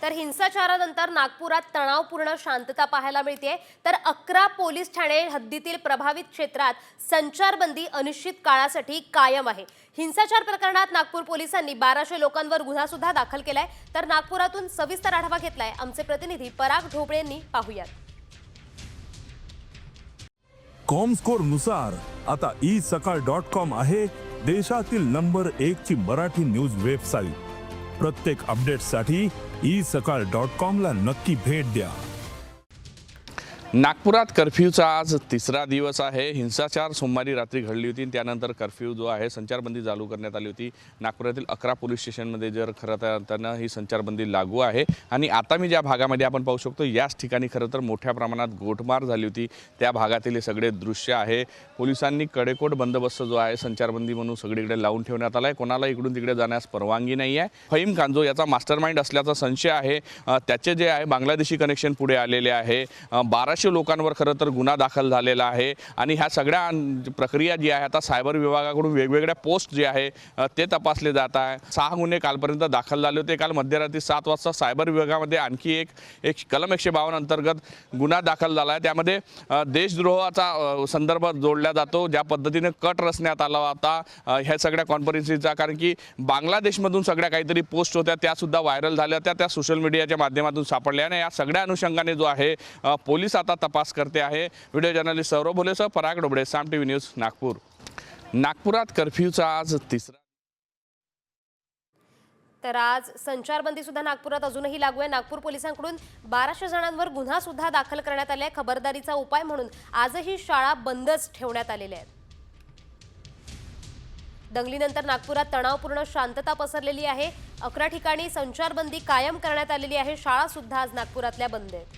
तर हिंसाचारानंतर नागपुरात तणावपूर्ण शांतता पाहायला मिळते। तर 11 पोलीस ठाणे हद्दीतील प्रभावित क्षेत्रात संचारबंदी अनिश्चित काळासाठी कायम आहे। हिंसाचार प्रकरणात नागपूर पोलिसांनी 1200 लोकांवर गुन्हा सुद्धा दाखल केलाय। तर नागपुरातून सविस्तर आढावा घेतलाय आमचे प्रतिनिधी पराग ढोबळे यांनी। पाहूयात। कॉमस्कोर नुसार आता isakal.com आहे देशातील नंबर 1 ची मराठी न्यूज वेबसाईट। प्रत्येक अपडेटसाठी isakal.com ला नक्की भेट द्या। नागपुरात कर्फ्यूचा आज तिसरा दिवस आहे। हिंसाचार सोमवारी रात्री घडली होती, त्यानंतर कर्फ्यू जो आहे संचारबंदी चालू करण्यात आली होती। नागपुरातील 11 पोलीस स्टेशनमध्ये जर खरं तर ही संचारबंदी लागू आहे आणि आता मी ज्या भागामध्ये आपण पाहू शकतो याच ठिकाणी खरं तर मोठ्या प्रमाणात गोठमार झाली होती। त्या भागातील हे सगळे दृश्य आहे। पोलिसांनी कडेकोट बंदोबस्त जो आहे संचारबंदी म्हणून सगळीकडे लावून ठेवण्यात आला आहे। कोणाला इकडून तिकडे जाण्यास परवानगी नाही आहे। फहीम खान जो याचा मास्टरमाइंड असल्याचा संशय आहे, त्याचे जे आहे बांगलादेशी कनेक्शन पुढे आलेले आहे। 1200 लोकांवर खरं तर गुन्हा दाखल झालेला आहे आणि ह्या सगळ्या प्रक्रिया जी आहे आता सायबर विभागाकडून वेगवेगळ्या पोस्ट जे आहे ते तपासले जात आहे। 6 गुन्हे कालपर्यंत दाखल झाले होते। काल मध्यरात्री 7 वाजता सायबर विभागामध्ये आणखी एक कलम 152 अंतर्गत गुन्हा दाखल झाला आहे। त्यामध्ये देशद्रोहाचा संदर्भ जोडला जातो। ज्या पद्धतीने कट रचण्यात आला होता ह्या सगळ्या कॉन्फरन्सचा, कारण की बांगलादेशमधून सगळ्या काहीतरी पोस्ट होत्या त्या सुद्धा व्हायरल झाल्या होत्या, त्या सोशल मीडियाच्या माध्यमातून सापडल्या आणि या सगळ्या अनुषंगाने जो आहे पोलीस आता तपास करते आहे। व्हिडिओ जर्नलिस्ट सौरभ भोलेसह पराग ढोबळे, साम टीव्ही न्यूज, नागपूर। नागपुरात कर्फ्यूचा आज तिसरा। तर आज संचारबंदी सुद्धा नागपुरात अजूनही लागू आहे। नागपूर पोलिसांकडून 1200 जणांवर गुन्हा सुद्धा दाखल करण्यात आले आहे। खबरदारीचा उपाय म्हणून आजही शाळा बंदच ठेवण्यात आलेल्या आहेत। दंगलीनंतर नागपुरात तणावपूर्ण शांतता पसरलेली आहे। 11 ठिकाणी संचारबंदी कायम करण्यात आलेली आहे। शाळा सुद्धा आज नागपुरातल्या बंद आहेत।